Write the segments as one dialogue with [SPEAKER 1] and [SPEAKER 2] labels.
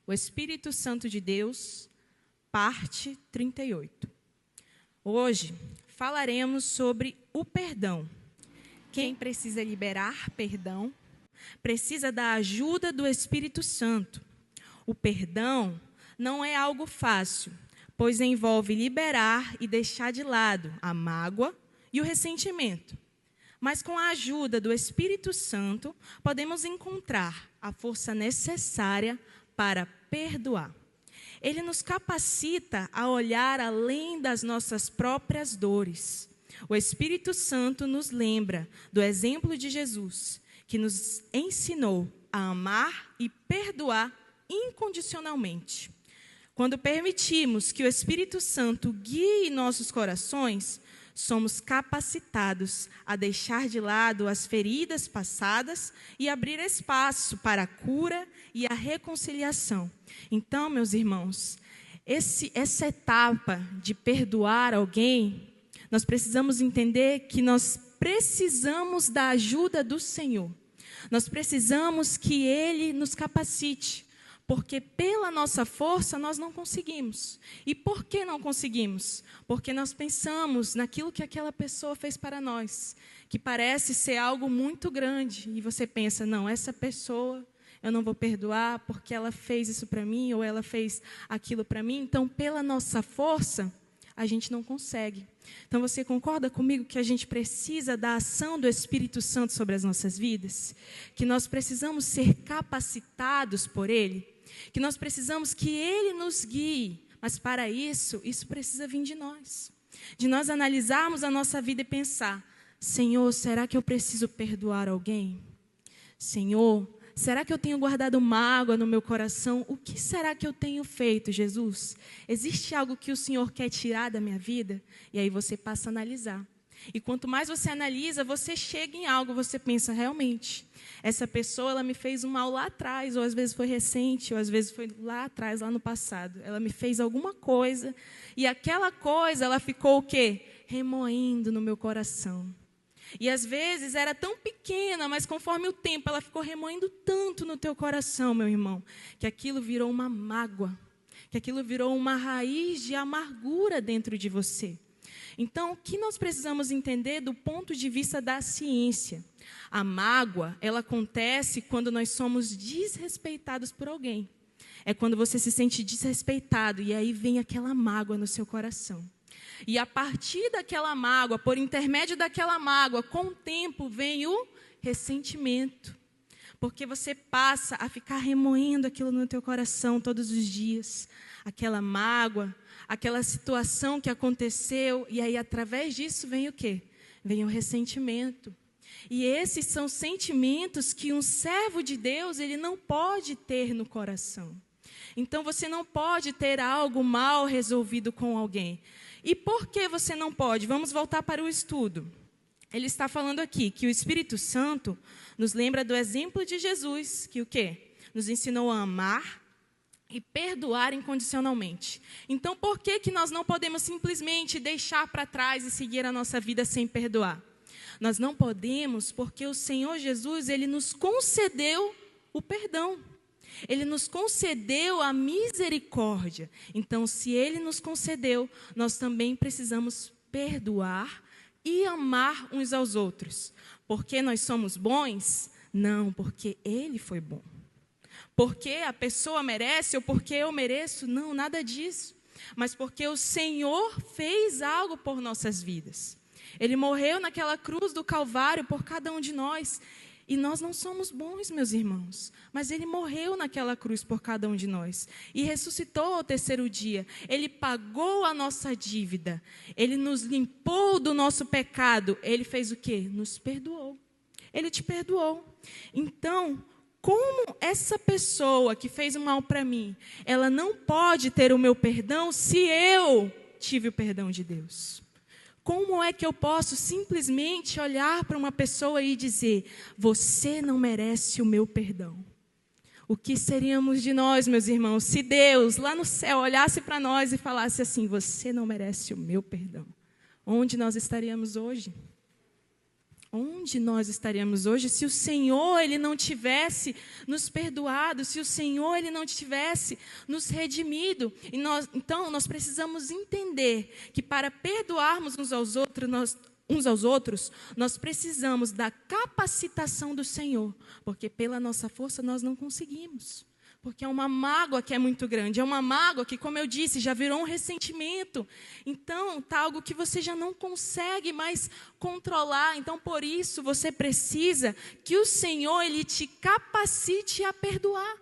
[SPEAKER 1] O Espírito Santo de Deus, parte 38. Hoje falaremos sobre o perdão. Quem precisa liberar perdão, precisa da ajuda do Espírito Santo. O perdão não é algo fácil, pois envolve liberar e deixar de lado a mágoa e o ressentimento. Mas com a ajuda do Espírito Santo, podemos encontrar a força necessária para perdoar. Ele nos capacita a olhar além das nossas próprias dores. O Espírito Santo nos lembra do exemplo de Jesus, que nos ensinou a amar e perdoar incondicionalmente. Quando permitimos que o Espírito Santo guie nossos corações, somos capacitados a deixar de lado as feridas passadas e abrir espaço para a cura e a reconciliação. Então, meus irmãos, essa etapa de perdoar alguém, nós precisamos entender que nós precisamos da ajuda do Senhor. Nós precisamos que Ele nos capacite. Porque pela nossa força nós não conseguimos. E por que não conseguimos? Porque nós pensamos naquilo que aquela pessoa fez para nós, que parece ser algo muito grande. E você pensa, não, essa pessoa eu não vou perdoar porque ela fez isso para mim ou ela fez aquilo para mim. Então, pela nossa força, a gente não consegue. Então, você concorda comigo que a gente precisa da ação do Espírito Santo sobre as nossas vidas? Que nós precisamos ser capacitados por Ele? Que nós precisamos que Ele nos guie, mas para isso precisa vir de nós analisarmos a nossa vida e pensar, Senhor, será que eu preciso perdoar alguém? Senhor, será que eu tenho guardado mágoa no meu coração? O que será que eu tenho feito, Jesus? Existe algo que o Senhor quer tirar da minha vida? E aí você passa a analisar. E quanto mais você analisa, você chega em algo, você pensa, realmente, essa pessoa ela me fez um mal lá atrás, ou às vezes foi recente, ou às vezes foi lá atrás, lá no passado. Ela me fez alguma coisa, e aquela coisa, ela ficou o quê? Remoendo no meu coração. E às vezes era tão pequena, mas conforme o tempo, ela ficou remoendo tanto no teu coração, meu irmão, que aquilo virou uma mágoa, que aquilo virou uma raiz de amargura dentro de você. Então, o que nós precisamos entender do ponto de vista da ciência? A mágoa, ela acontece quando nós somos desrespeitados por alguém. É quando você se sente desrespeitado e aí vem aquela mágoa no seu coração. E a partir daquela mágoa, por intermédio daquela mágoa, com o tempo vem o ressentimento. Porque você passa a ficar remoendo aquilo no teu coração todos os dias. Aquela mágoa, aquela situação que aconteceu, e aí através disso vem o quê? Vem o ressentimento. E esses são sentimentos que um servo de Deus, ele não pode ter no coração. Então você não pode ter algo mal resolvido com alguém. E por que você não pode? Vamos voltar para o estudo. Ele está falando aqui que o Espírito Santo nos lembra do exemplo de Jesus, que o quê? Nos ensinou a amar e perdoar incondicionalmente. Então, por que nós não podemos simplesmente deixar para trás e seguir a nossa vida sem perdoar? Nós não podemos porque o Senhor Jesus, Ele nos concedeu o perdão. Ele nos concedeu a misericórdia. Então, se Ele nos concedeu, nós também precisamos perdoar e amar uns aos outros. Porque nós somos bons? Não, porque Ele foi bom. Porque a pessoa merece ou porque eu mereço? Não, nada disso. Mas porque o Senhor fez algo por nossas vidas. Ele morreu naquela cruz do Calvário por cada um de nós. E nós não somos bons, meus irmãos. Mas Ele morreu naquela cruz por cada um de nós. E ressuscitou ao terceiro dia. Ele pagou a nossa dívida. Ele nos limpou do nosso pecado. Ele fez o quê? Nos perdoou. Ele te perdoou. Então, como essa pessoa que fez o mal para mim, ela não pode ter o meu perdão se eu tive o perdão de Deus? Como é que eu posso simplesmente olhar para uma pessoa e dizer, você não merece o meu perdão? O que seríamos de nós, meus irmãos, se Deus lá no céu olhasse para nós e falasse assim, você não merece o meu perdão? Onde nós estaríamos hoje? Onde nós estaríamos hoje se o Senhor ele não tivesse nos perdoado, se o Senhor ele não tivesse nos redimido? Então, nós precisamos entender que para perdoarmos uns aos outros, nós precisamos da capacitação do Senhor, porque pela nossa força nós não conseguimos. Porque é uma mágoa que é muito grande, é uma mágoa que, como eu disse, já virou um ressentimento. Então, está algo que você já não consegue mais controlar. Então, por isso, você precisa que o Senhor ele te capacite a perdoar.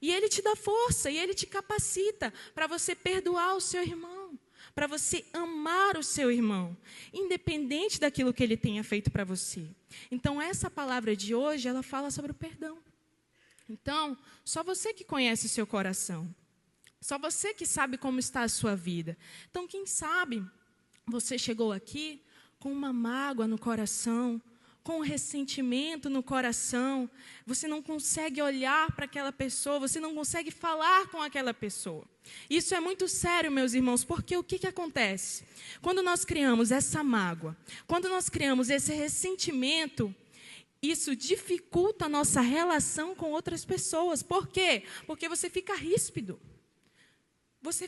[SPEAKER 1] E Ele te dá força, e Ele te capacita para você perdoar o seu irmão, para você amar o seu irmão, independente daquilo que ele tenha feito para você. Então, essa palavra de hoje, ela fala sobre o perdão. Então, só você que conhece o seu coração. Só você que sabe como está a sua vida. Então, quem sabe você chegou aqui com uma mágoa no coração, com um ressentimento no coração. Você não consegue olhar para aquela pessoa, você não consegue falar com aquela pessoa. Isso é muito sério, meus irmãos, porque o que acontece? Quando nós criamos essa mágoa, quando nós criamos esse ressentimento, isso dificulta a nossa relação com outras pessoas. Por quê? Porque você fica ríspido. Você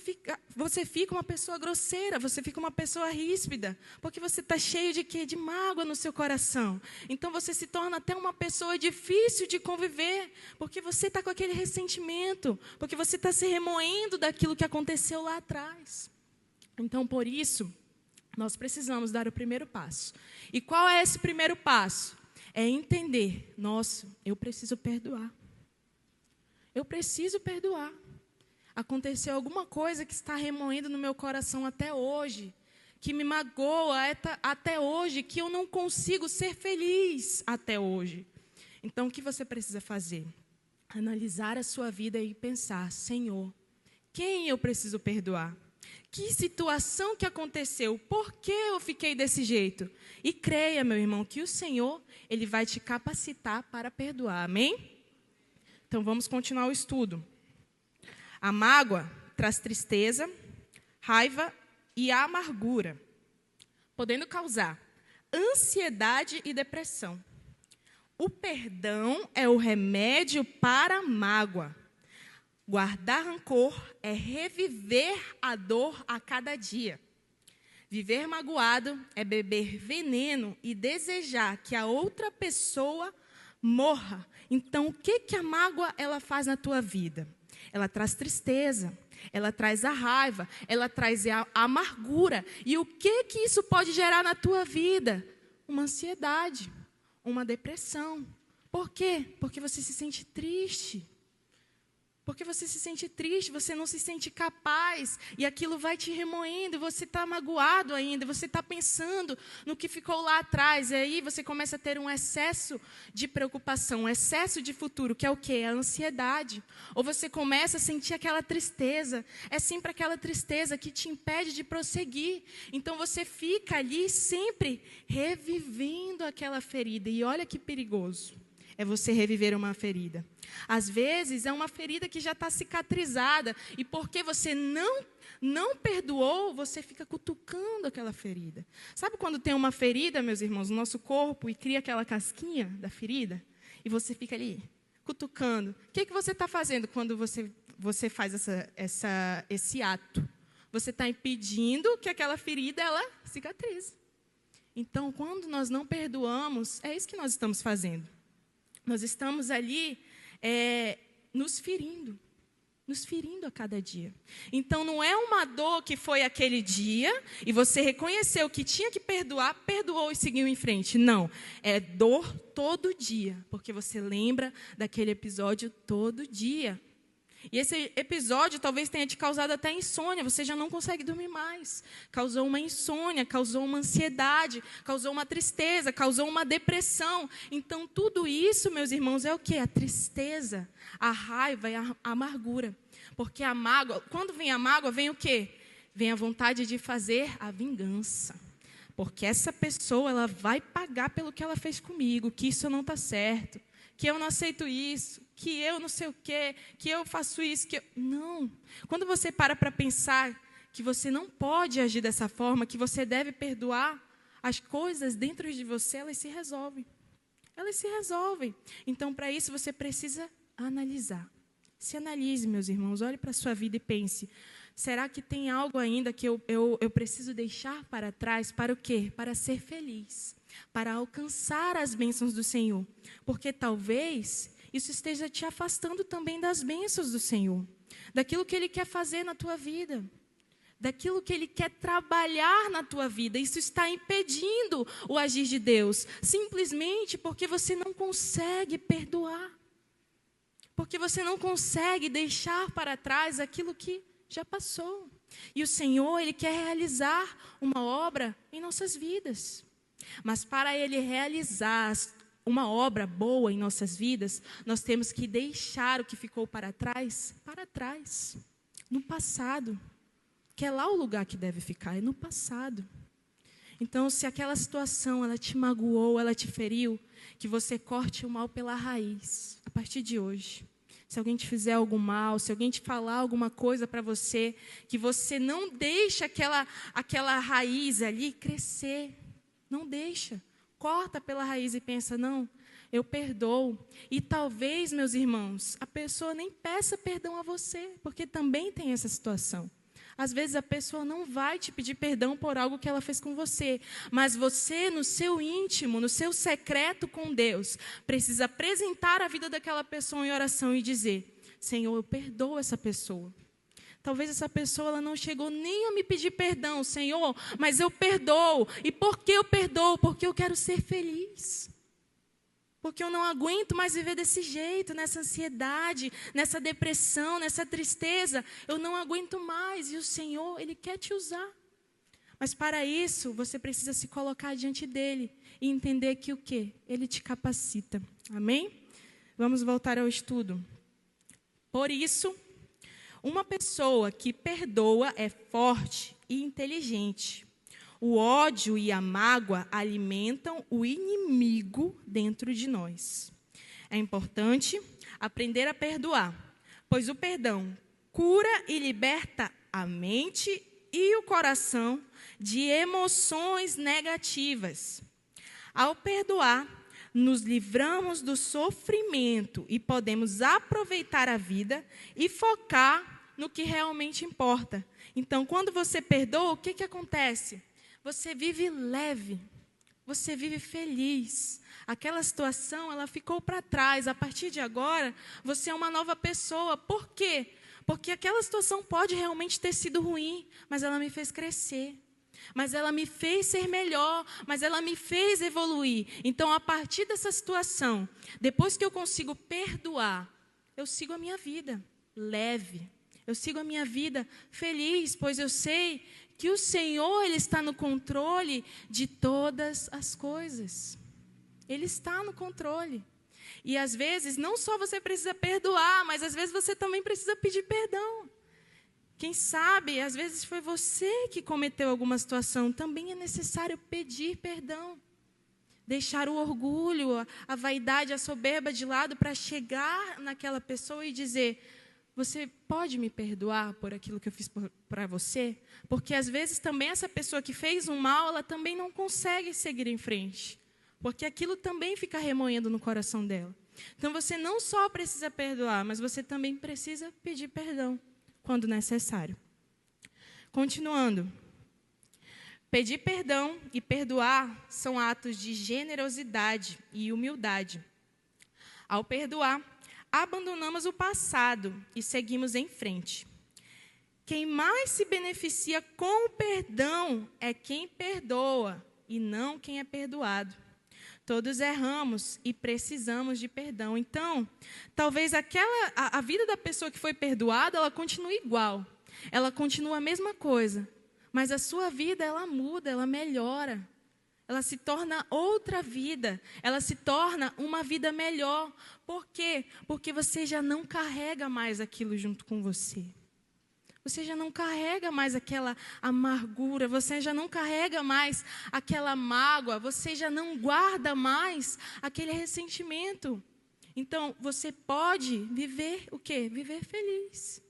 [SPEAKER 1] fica uma pessoa grosseira, você fica uma pessoa ríspida. Porque você está cheio de quê? De mágoa no seu coração. Então você se torna até uma pessoa difícil de conviver. Porque você está com aquele ressentimento. Porque você está se remoendo daquilo que aconteceu lá atrás. Então, por isso, nós precisamos dar o primeiro passo. E qual é esse primeiro passo? É entender, nossa, eu preciso perdoar. Eu preciso perdoar. Aconteceu alguma coisa que está remoendo no meu coração até hoje, que me magoa até hoje, que eu não consigo ser feliz até hoje. Então, o que você precisa fazer? Analisar a sua vida e pensar, Senhor, quem eu preciso perdoar? Que situação que aconteceu? Por que eu fiquei desse jeito? E creia, meu irmão, que o Senhor, Ele vai te capacitar para perdoar. Amém? Então, vamos continuar o estudo. A mágoa traz tristeza, raiva e amargura, podendo causar ansiedade e depressão. O perdão é o remédio para a mágoa. Guardar rancor é reviver a dor a cada dia. Viver magoado é beber veneno e desejar que a outra pessoa morra. Então, o que a mágoa ela faz na tua vida? Ela traz tristeza, ela traz a raiva, ela traz a amargura. E o que isso pode gerar na tua vida? Uma ansiedade, uma depressão. Por quê? Porque você se sente triste. Porque você se sente triste, você não se sente capaz, e aquilo vai te remoendo, e você está magoado ainda, você está pensando no que ficou lá atrás, e aí você começa a ter um excesso de preocupação, um excesso de futuro, que é o quê? A ansiedade. Ou você começa a sentir aquela tristeza, é sempre aquela tristeza que te impede de prosseguir. Então você fica ali sempre revivendo aquela ferida, e olha que perigoso. É você reviver uma ferida. Às vezes, é uma ferida que já está cicatrizada. E porque você não perdoou, você fica cutucando aquela ferida. Sabe quando tem uma ferida, meus irmãos, no nosso corpo, e cria aquela casquinha da ferida? E você fica ali, cutucando. O que você está fazendo quando você faz esse ato? Você está impedindo que aquela ferida ela cicatrize. Então, quando nós não perdoamos, é isso que nós estamos fazendo. Nós estamos ali nos ferindo a cada dia. Então, não é uma dor que foi aquele dia e você reconheceu que tinha que perdoar, perdoou e seguiu em frente. Não, é dor todo dia, porque você lembra daquele episódio todo dia. E esse episódio talvez tenha te causado até insônia, você já não consegue dormir mais. Causou uma insônia, causou uma ansiedade, causou uma tristeza, causou uma depressão. Então, tudo isso, meus irmãos, é o quê? A tristeza, a raiva e a amargura. Porque a mágoa, quando vem a mágoa, vem o quê? Vem a vontade de fazer a vingança. Porque essa pessoa ela vai pagar pelo que ela fez comigo, que isso não está certo, que eu não aceito isso, que eu não sei o quê, que eu faço isso, Não. Quando você para pensar que você não pode agir dessa forma, que você deve perdoar, as coisas dentro de você, elas se resolvem. Elas se resolvem. Então, para isso, você precisa analisar. Se analise, meus irmãos. Olhe para a sua vida e pense. Será que tem algo ainda que eu preciso deixar para trás? Para o quê? Para ser feliz. Para alcançar as bênçãos do Senhor. Porque talvez isso esteja te afastando também das bênçãos do Senhor. Daquilo que Ele quer fazer na tua vida. Daquilo que Ele quer trabalhar na tua vida. Isso está impedindo o agir de Deus. Simplesmente porque você não consegue perdoar. Porque você não consegue deixar para trás aquilo que já passou. E o Senhor, Ele quer realizar uma obra em nossas vidas. Mas para Ele realizar uma obra boa em nossas vidas, nós temos que deixar o que ficou para trás, no passado. Que é lá o lugar que deve ficar, é no passado. Então, se aquela situação, ela te magoou, ela te feriu, que você corte o mal pela raiz, a partir de hoje. Se alguém te fizer algum mal, se alguém te falar alguma coisa para você, que você não deixa aquela raiz ali crescer. Não deixa. Corta pela raiz e pensa, não, eu perdoo. E talvez, meus irmãos, a pessoa nem peça perdão a você, porque também tem essa situação. Às vezes a pessoa não vai te pedir perdão por algo que ela fez com você, mas você, no seu íntimo, no seu secreto com Deus, precisa apresentar a vida daquela pessoa em oração e dizer, Senhor, eu perdoo essa pessoa. Talvez essa pessoa ela não chegou nem a me pedir perdão, Senhor, mas eu perdoo. E por que eu perdoo? Porque eu quero ser feliz. Porque eu não aguento mais viver desse jeito, nessa ansiedade, nessa depressão, nessa tristeza. Eu não aguento mais. E o Senhor, Ele quer te usar. Mas para isso, você precisa se colocar diante dEle e entender que o quê? Ele te capacita. Amém? Vamos voltar ao estudo. Por isso, uma pessoa que perdoa é forte e inteligente. O ódio e a mágoa alimentam o inimigo dentro de nós. É importante aprender a perdoar, pois o perdão cura e liberta a mente e o coração de emoções negativas. Ao perdoar, nos livramos do sofrimento e podemos aproveitar a vida e focar no que realmente importa. Então, quando você perdoa, o que acontece? Você vive leve, você vive feliz. Aquela situação, ela ficou para trás. A partir de agora, você é uma nova pessoa. Por quê? Porque aquela situação pode realmente ter sido ruim, mas ela me fez crescer. Mas ela me fez ser melhor, mas ela me fez evoluir. Então, a partir dessa situação, depois que eu consigo perdoar, eu sigo a minha vida leve. Eu sigo a minha vida feliz, pois eu sei que o Senhor, Ele está no controle de todas as coisas. Ele está no controle. E às vezes, não só você precisa perdoar, mas às vezes você também precisa pedir perdão. Quem sabe, às vezes foi você que cometeu alguma situação, também é necessário pedir perdão. Deixar o orgulho, a vaidade, a soberba de lado para chegar naquela pessoa e dizer, você pode me perdoar por aquilo que eu fiz para você? Porque às vezes também essa pessoa que fez um mal, ela também não consegue seguir em frente. Porque aquilo também fica remoendo no coração dela. Então você não só precisa perdoar, mas você também precisa pedir perdão quando necessário. Continuando. Pedir perdão e perdoar são atos de generosidade e humildade. Ao perdoar, abandonamos o passado e seguimos em frente. Quem mais se beneficia com o perdão é quem perdoa e não quem é perdoado. Todos erramos e precisamos de perdão. Então, talvez a vida da pessoa que foi perdoada, ela continue igual. Ela continua a mesma coisa. Mas a sua vida, ela muda, ela melhora. Ela se torna outra vida. Ela se torna uma vida melhor. Por quê? Porque você já não carrega mais aquilo junto com você. Você já não carrega mais aquela amargura. Você já não carrega mais aquela mágoa. Você já não guarda mais aquele ressentimento. Então, você pode viver o quê? Viver feliz.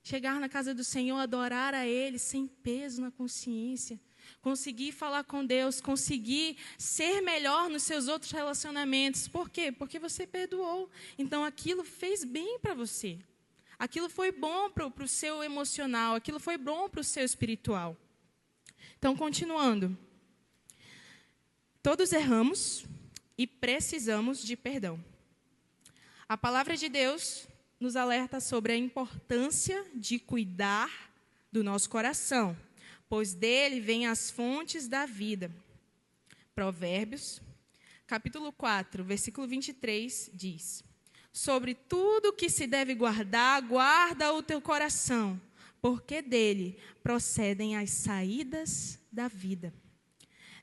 [SPEAKER 1] Chegar na casa do Senhor, adorar a Ele sem peso na consciência. conseguir falar com Deus, conseguir ser melhor nos seus outros relacionamentos. Por quê? Porque você perdoou. Então, aquilo fez bem para você. Aquilo foi bom para o seu emocional, aquilo foi bom para o seu espiritual. Então, continuando. Todos erramos e precisamos de perdão. A palavra de Deus nos alerta sobre a importância de cuidar do nosso coração, pois dele vêm as fontes da vida. Provérbios, capítulo 4, versículo 23, diz: sobre tudo que se deve guardar, guarda o teu coração, porque dele procedem as saídas da vida.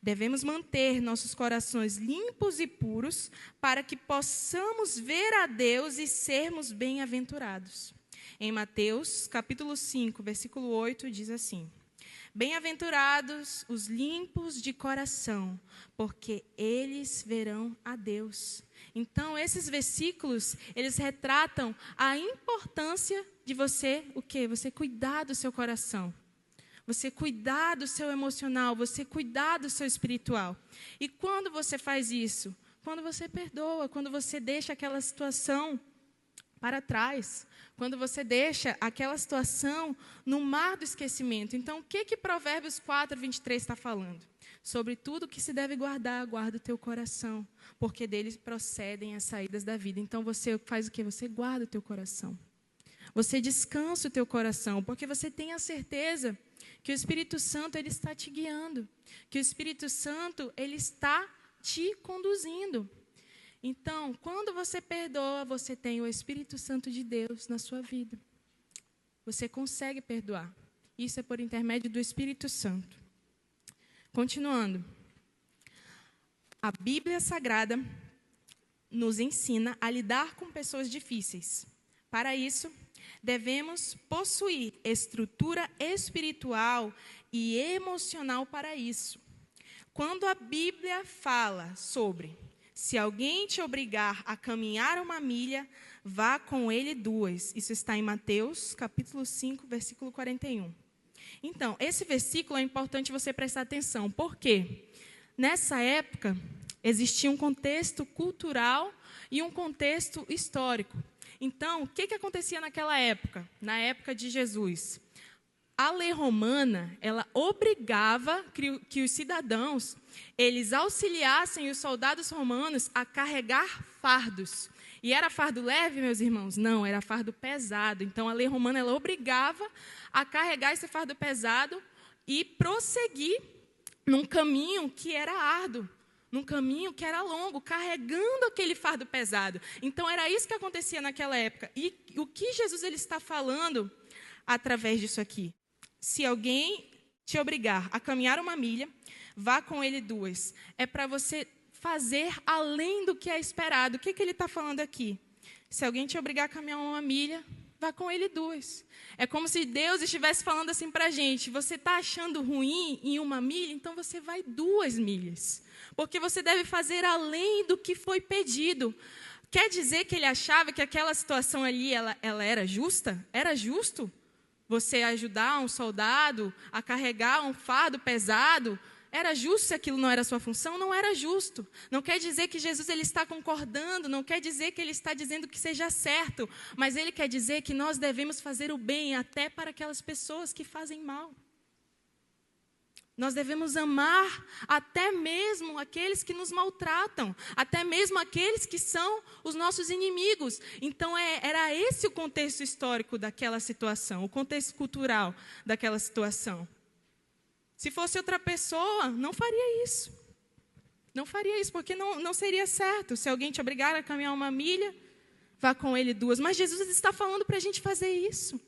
[SPEAKER 1] Devemos manter nossos corações limpos e puros para que possamos ver a Deus e sermos bem-aventurados. Em Mateus, capítulo 5, versículo 8, diz assim: bem-aventurados os limpos de coração, porque eles verão a Deus. Então, esses versículos, eles retratam a importância de você, o quê? Você cuidar do seu coração. Você cuidar do seu emocional, você cuidar do seu espiritual. E quando você faz isso? Quando você perdoa, quando você deixa aquela situação para trás, quando você deixa aquela situação no mar do esquecimento. Então, o que Provérbios 4, 23 está falando? Sobre tudo que se deve guardar, guarda o teu coração, porque deles procedem as saídas da vida. Então, você faz o quê? Você guarda o teu coração. Você descansa o teu coração, porque você tem a certeza que o Espírito Santo ele está te guiando, que o Espírito Santo ele está te conduzindo. Então, quando você perdoa, você tem o Espírito Santo de Deus na sua vida. Você consegue perdoar. Isso é por intermédio do Espírito Santo. Continuando. A Bíblia Sagrada nos ensina a lidar com pessoas difíceis. Para isso, devemos possuir estrutura espiritual e emocional para isso. Quando a Bíblia fala sobre se alguém te obrigar a caminhar 1 milha, vá com ele 2. Isso está em Mateus, capítulo 5, versículo 41. Então, esse versículo é importante você prestar atenção. Por quê? Nessa época, existia um contexto cultural e um contexto histórico. Então, o que acontecia naquela época? Na época de Jesus? A lei romana, ela obrigava que os cidadãos, eles auxiliassem os soldados romanos a carregar fardos. E era fardo leve, meus irmãos? Não, era fardo pesado. Então, a lei romana, ela obrigava a carregar esse fardo pesado e prosseguir num caminho que era árduo, num caminho que era longo, carregando aquele fardo pesado. Então, era isso que acontecia naquela época. E o que Jesus ele está falando através disso aqui? Se alguém te obrigar a caminhar 1 milha, vá com ele 2. É para você fazer além do que é esperado. O que ele está falando aqui? Se alguém te obrigar a caminhar 1 milha, vá com ele 2. É como se Deus estivesse falando assim para a gente: você está achando ruim em 1 milha, então você vai 2 milhas. Porque você deve fazer além do que foi pedido. Quer dizer que ele achava que aquela situação ali ela era justa? Era justo? Você ajudar um soldado a carregar um fardo pesado? Era justo se aquilo não era a sua função? Não era justo. Não quer dizer que Jesus ele está concordando, não quer dizer que ele está dizendo que seja certo, mas ele quer dizer que nós devemos fazer o bem até para aquelas pessoas que fazem mal. Nós devemos amar até mesmo aqueles que nos maltratam, até mesmo aqueles que são os nossos inimigos. Então, era esse o contexto histórico daquela situação, o contexto cultural daquela situação. Se fosse outra pessoa, não faria isso. Não faria isso, porque não seria certo. Se alguém te obrigar a caminhar 1 milha, vá com ele 2. Mas Jesus está falando para a gente fazer isso.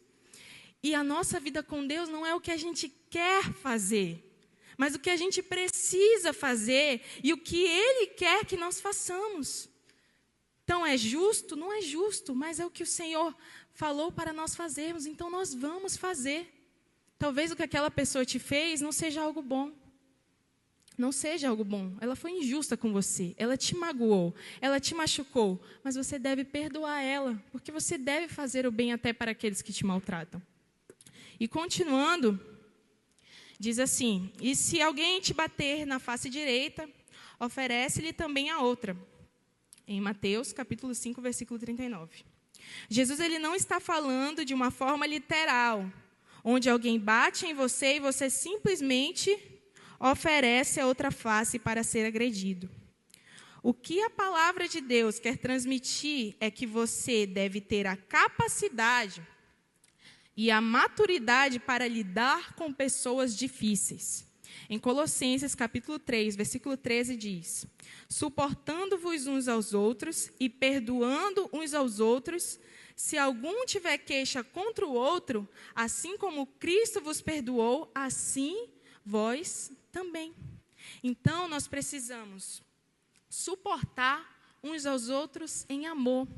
[SPEAKER 1] E a nossa vida com Deus não é o que a gente quer fazer, mas o que a gente precisa fazer e o que Ele quer que nós façamos. Então, é justo? Não é justo, mas é o que o Senhor falou para nós fazermos, então nós vamos fazer. Talvez o que aquela pessoa te fez não seja algo bom. Não seja algo bom. Ela foi injusta com você, ela te magoou, ela te machucou, mas você deve perdoar ela, porque você deve fazer o bem até para aqueles que te maltratam. E continuando, Diz assim: e se alguém te bater na face direita, oferece-lhe também a outra. Em Mateus, capítulo 5, versículo 39. Jesus ele não está falando de uma forma literal, onde alguém bate em você e você simplesmente oferece a outra face para ser agredido. O que a palavra de Deus quer transmitir é que você deve ter a capacidade e a maturidade para lidar com pessoas difíceis. Em Colossenses, capítulo 3, versículo 13, diz: suportando-vos uns aos outros e perdoando uns aos outros, se algum tiver queixa contra o outro, assim como Cristo vos perdoou, assim vós também. Então, nós precisamos suportar uns aos outros em amor.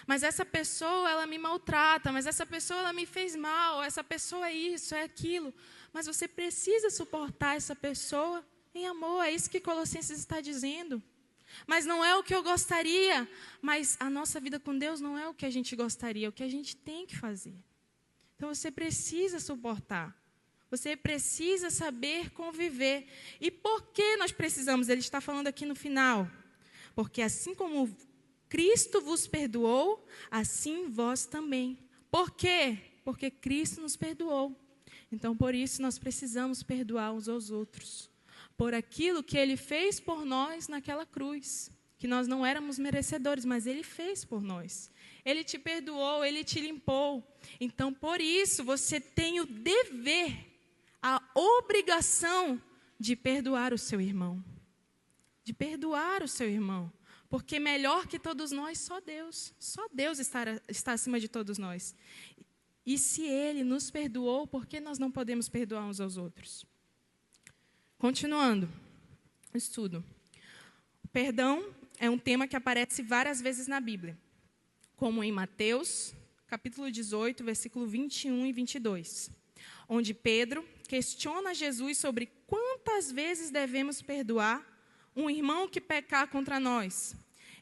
[SPEAKER 1] Mas essa pessoa, ela me maltrata, mas essa pessoa, ela me fez mal, essa pessoa é isso, é aquilo. Mas você precisa suportar essa pessoa em amor, é isso que Colossenses está dizendo. Mas não é o que eu gostaria, mas a nossa vida com Deus não é o que a gente gostaria, é o que a gente tem que fazer. Então você precisa suportar, você precisa saber conviver. E por que nós precisamos? Ele está falando aqui no final. Porque assim como Cristo vos perdoou, assim vós também. Por quê? Porque Cristo nos perdoou. Então, por isso, nós precisamos perdoar uns aos outros. Por aquilo que Ele fez por nós naquela cruz. Que nós não éramos merecedores, mas Ele fez por nós. Ele te perdoou, Ele te limpou. Então, por isso, você tem o dever, a obrigação de perdoar o seu irmão. De perdoar o seu irmão. Porque melhor que todos nós, só Deus está acima de todos nós. E se Ele nos perdoou, por que nós não podemos perdoar uns aos outros? Continuando o estudo. O perdão é um tema que aparece várias vezes na Bíblia, como em Mateus, capítulo 18, versículo 21 e 22, onde Pedro questiona Jesus sobre quantas vezes devemos perdoar um irmão que pecar contra nós.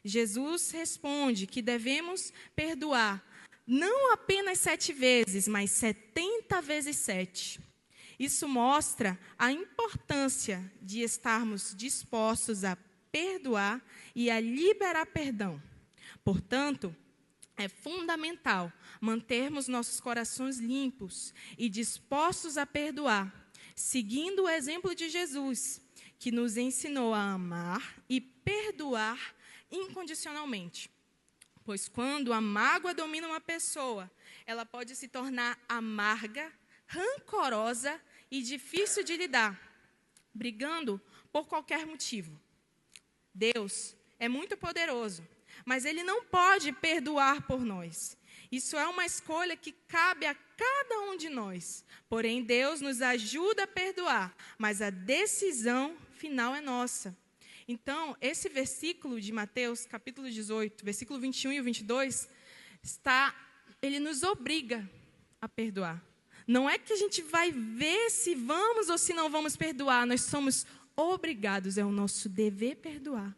[SPEAKER 1] Jesus responde que devemos perdoar não apenas 7 vezes, mas 70 vezes 7. Isso mostra a importância de estarmos dispostos a perdoar e a liberar perdão. Portanto, é fundamental mantermos nossos corações limpos e dispostos a perdoar, seguindo o exemplo de Jesus, que nos ensinou a amar e perdoar incondicionalmente. Pois quando a mágoa domina uma pessoa, ela pode se tornar amarga, rancorosa e difícil de lidar, brigando por qualquer motivo. Deus é muito poderoso, mas Ele não pode perdoar por nós. Isso é uma escolha que cabe a cada um de nós. Porém, Deus nos ajuda a perdoar, mas a decisão final é nossa. Então, esse versículo de Mateus, capítulo 18, versículo 21 e 22, ele nos obriga a perdoar. Não é que a gente vai ver se vamos ou se não vamos perdoar, nós somos obrigados, é o nosso dever perdoar.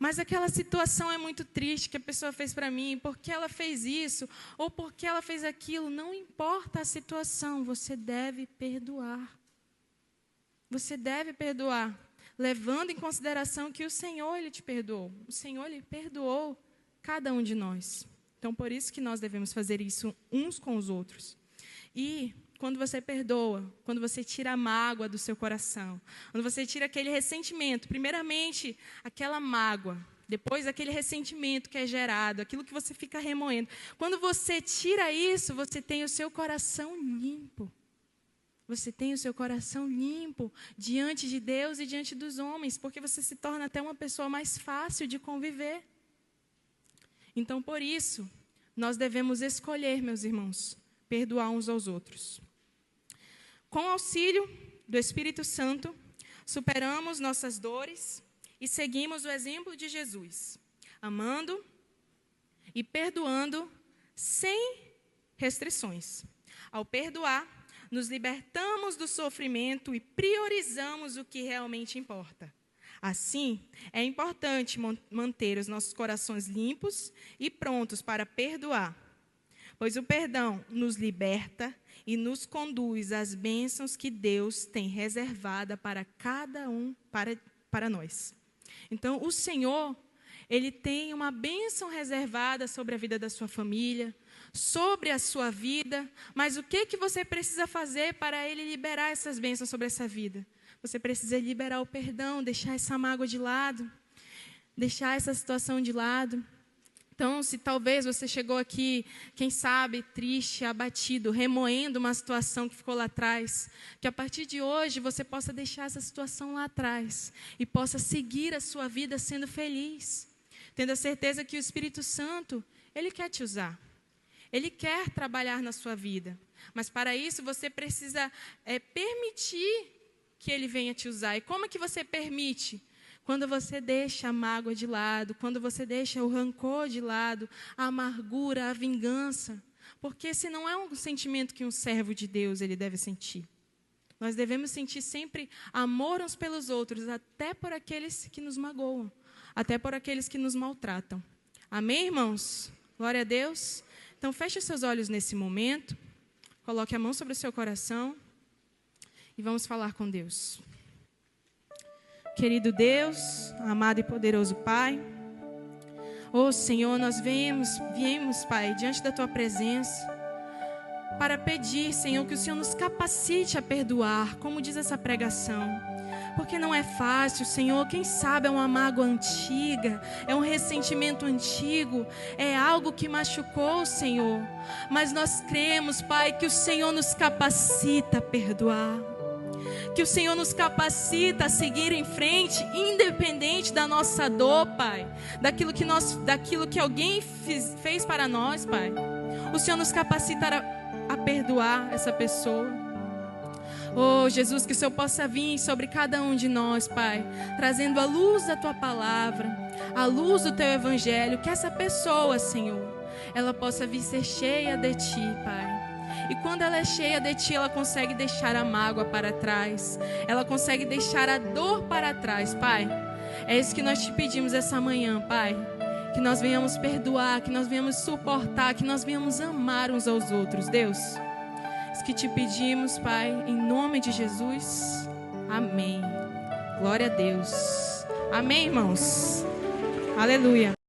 [SPEAKER 1] Mas aquela situação é muito triste que a pessoa fez para mim, porque ela fez isso, ou porque ela fez aquilo, não importa a situação, você deve perdoar. Você deve perdoar, levando em consideração que o Senhor, Ele te perdoou. O Senhor, Ele perdoou cada um de nós. Então, por isso que nós devemos fazer isso uns com os outros. E quando você perdoa, quando você tira a mágoa do seu coração, quando você tira aquele ressentimento, primeiramente, aquela mágoa, depois aquele ressentimento que é gerado, aquilo que você fica remoendo. Quando você tira isso, você tem o seu coração limpo. Você tem o seu coração limpo diante de Deus e diante dos homens, porque você se torna até uma pessoa mais fácil de conviver. Então, por isso, nós devemos escolher, meus irmãos, perdoar uns aos outros. Com o auxílio do Espírito Santo, superamos nossas dores e seguimos o exemplo de Jesus, amando e perdoando sem restrições. Ao perdoar, nos libertamos do sofrimento e priorizamos o que realmente importa. Assim, é importante manter os nossos corações limpos e prontos para perdoar. pois o perdão nos liberta e nos conduz às bênçãos que Deus tem reservada para cada um, para nós. Então, o Senhor, Ele tem uma bênção reservada sobre a vida da sua família, sobre a sua vida, mas o que você precisa fazer para Ele liberar essas bênçãos sobre essa vida? Você precisa liberar o perdão, deixar essa mágoa de lado, deixar essa situação de lado. Então, se talvez você chegou aqui, quem sabe, triste, abatido, remoendo uma situação que ficou lá atrás, que a partir de hoje você possa deixar essa situação lá atrás e possa seguir a sua vida sendo feliz, tendo a certeza que o Espírito Santo, Ele quer te usar. Ele quer trabalhar na sua vida, mas para isso você precisa permitir que Ele venha te usar. E como é que você permite? Quando você deixa a mágoa de lado, quando você deixa o rancor de lado, a amargura, a vingança. Porque esse não é um sentimento que um servo de Deus ele deve sentir. Nós devemos sentir sempre amor uns pelos outros, até por aqueles que nos magoam, até por aqueles que nos maltratam. Amém, irmãos? Glória a Deus. Então, feche os seus olhos nesse momento, coloque a mão sobre o seu coração e vamos falar com Deus. Querido Deus, amado e poderoso Pai, Senhor, nós viemos, Pai, diante da Tua presença, para pedir, Senhor, que o Senhor nos capacite a perdoar, como diz essa pregação, porque não é fácil, Senhor, quem sabe é uma mágoa antiga, é um ressentimento antigo, é algo que machucou, Senhor, mas nós cremos, Pai, que o Senhor nos capacita a perdoar, que o Senhor nos capacita a seguir em frente, independente da nossa dor, Pai, daquilo que alguém fez para nós, Pai. O Senhor nos capacita a perdoar essa pessoa. Jesus, que o Senhor possa vir sobre cada um de nós, Pai, trazendo a luz da Tua palavra, a luz do Teu Evangelho, que essa pessoa, Senhor, ela possa vir ser cheia de Ti, Pai. E quando ela é cheia de Ti, ela consegue deixar a mágoa para trás. Ela consegue deixar a dor para trás, Pai. É isso que nós Te pedimos essa manhã, Pai. Que nós venhamos perdoar, que nós venhamos suportar, que nós venhamos amar uns aos outros, Deus. Isso que Te pedimos, Pai, em nome de Jesus. Amém. Glória a Deus. Amém, irmãos. Aleluia.